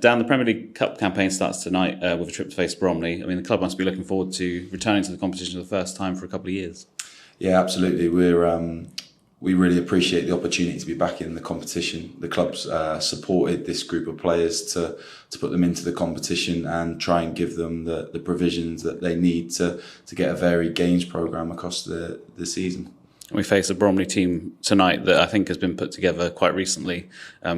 Dan, the Premier League Cup campaign starts tonight with a trip to face Bromley. I mean, the club must be looking forward to returning to the competition for the first time for a couple of years. Yeah, absolutely. We really appreciate the opportunity to be back in the competition. The club's supported this group of players to put them into the competition and try and give them the provisions that they need to get a varied games programme across the season. We face a Bromley team tonight that I think has been put together quite recently,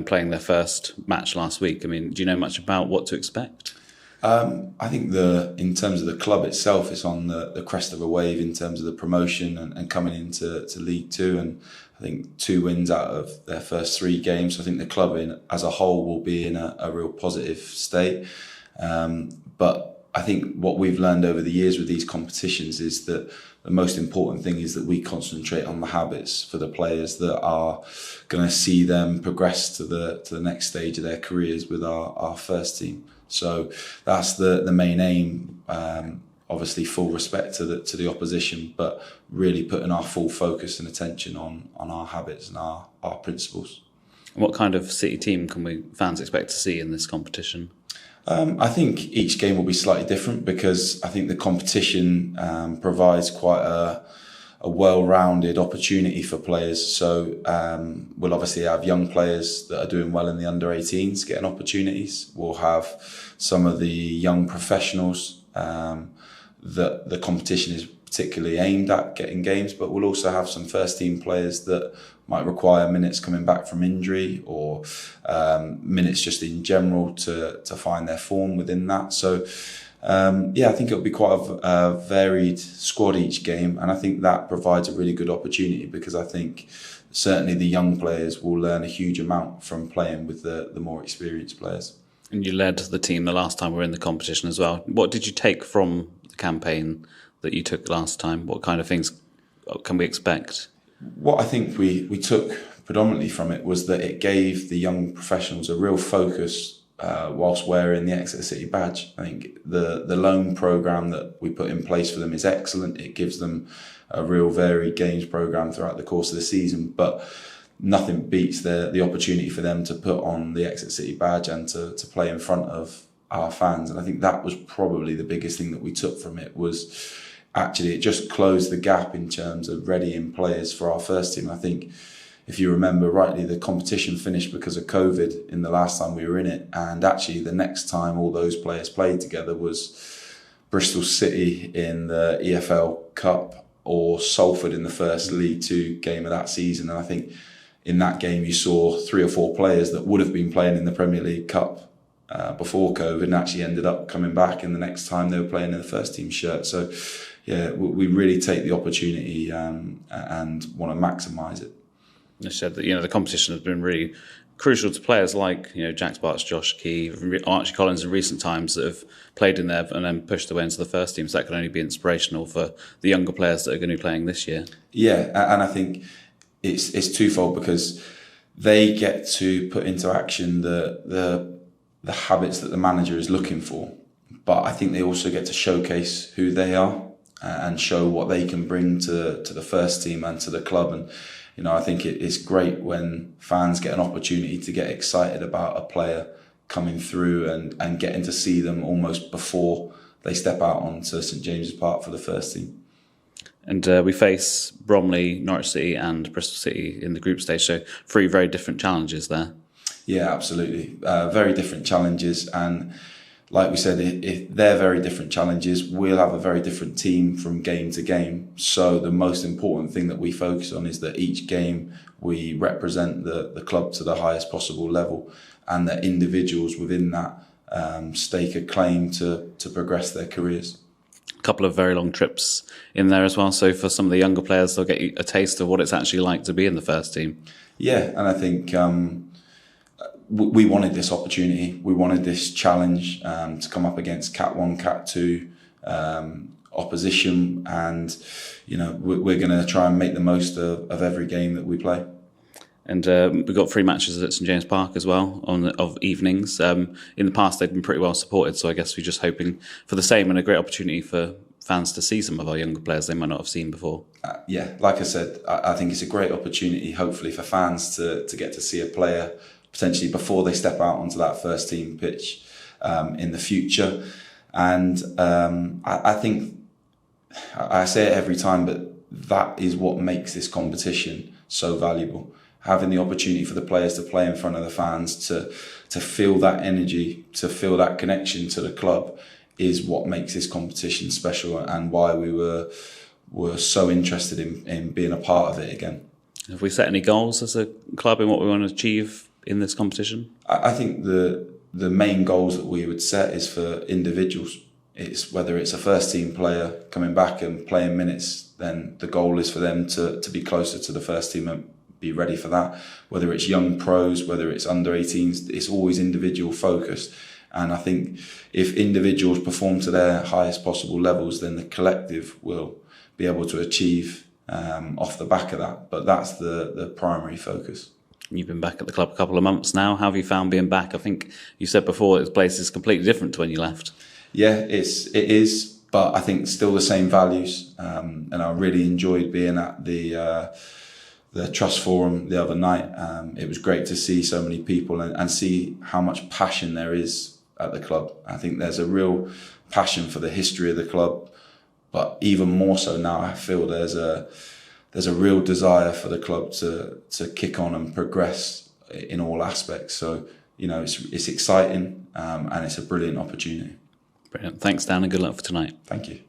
playing their first match last week. I mean, do you know much about what to expect? I think in terms of the club itself, it's on the crest of a wave in terms of the promotion and coming into League Two, and I think 2 wins out of their first 3 games. So I think the club as a whole will be in a real positive state. But I think what we've learned over the years with these competitions is that the most important thing is that we concentrate on the habits for the players that are going to see them progress to the next stage of their careers with our first team. So that's the main aim. Obviously, full respect to the opposition, but really putting our full focus and attention on our habits and our principles. What kind of City team can fans expect to see in this competition? I think each game will be slightly different because I think the competition provides quite a well-rounded opportunity for players. So we'll obviously have young players that are doing well in the under-18s getting opportunities. We'll have some of the young professionals that the competition is particularly aimed at getting games, but we'll also have some first-team players that might require minutes coming back from injury or minutes just in general to find their form within that. So I think it'll be quite a varied squad each game, and I think that provides a really good opportunity because I think certainly the young players will learn a huge amount from playing with the more experienced players. And you led the team the last time we were in the competition as well. What did you take from the campaign that you took last time? What kind of things can we expect? What I think we took predominantly from it was that it gave the young professionals a real focus whilst wearing the Exeter City badge. I think the loan programme that we put in place for them is excellent. It gives them a real varied games programme throughout the course of the season, but nothing beats the opportunity for them to put on the Exeter City badge and to play in front of our fans. And I think that was probably the biggest thing that we took from it was actually it just closed the gap in terms of readying players for our first team. I think if you remember rightly, the competition finished because of COVID in the last time we were in it. And actually the next time all those players played together was Bristol City in the EFL Cup or Salford in the first League Two game of that season. And I think in that game you saw 3 or 4 players that would have been playing in the Premier League Cup before COVID and actually ended up coming back in the next time they were playing in the first team shirt. So yeah, we really take the opportunity and want to maximise it. You said that the competition has been really crucial to players like Jack Sparks, Josh Key, Archie Collins in recent times that have played in there and then pushed their way into the first team. So that can only be inspirational for the younger players that are going to be playing this year. Yeah, and I think it's twofold because they get to put into action the habits that the manager is looking for, but I think they also get to showcase who they are and show what they can bring to the first team and to the club. And I think it's great when fans get an opportunity to get excited about a player coming through and getting to see them almost before they step out onto St James's Park for the first team. And we face Bromley, Norwich City and Bristol City in the group stage, so 3 very different challenges there. Yeah, absolutely. Very different challenges, and like we said, if they're very different challenges, we'll have a very different team from game to game. So the most important thing that we focus on is that each game we represent the club to the highest possible level, and that individuals within that stake a claim to progress their careers. A couple of very long trips in there as well. So for some of the younger players, they'll get a taste of what it's actually like to be in the first team. Yeah, and I think we wanted this opportunity. We wanted this challenge to come up against Cat 1, Cat 2 opposition, and we're going to try and make the most of every game that we play. And we've got 3 matches at St James's Park as well of evenings. In the past, they've been pretty well supported, so I guess we're just hoping for the same and a great opportunity for fans to see some of our younger players they might not have seen before. Yeah, like I said, I think it's a great opportunity, hopefully, for fans to get to see a player potentially before they step out onto that first team pitch in the future. And I think, I say it every time, but that is what makes this competition so valuable. Having the opportunity for the players to play in front of the fans, to feel that energy, to feel that connection to the club, is what makes this competition special, and why we were so interested in being a part of it again. Have we set any goals as a club in what we want to achieve in this competition? I think the main goals that we would set is for individuals. It's whether it's a first team player coming back and playing minutes, then the goal is for them to be closer to the first team and be ready for that. Whether it's young pros, whether it's under 18s, it's always individual focused. And I think if individuals perform to their highest possible levels, then the collective will be able to achieve off the back of that. But that's the primary focus. You've been back at the club a couple of months now. How have you found being back? I think you said before this place is completely different to when you left. Yeah, it is, but I think still the same values. And I really enjoyed being at the Trust Forum the other night. It was great to see so many people and see how much passion there is at the club. I think there's a real passion for the history of the club, but even more so now, I feel there's a real desire for the club to kick on and progress in all aspects. So, it's exciting, and it's a brilliant opportunity. Brilliant. Thanks, Dan, and good luck for tonight. Thank you.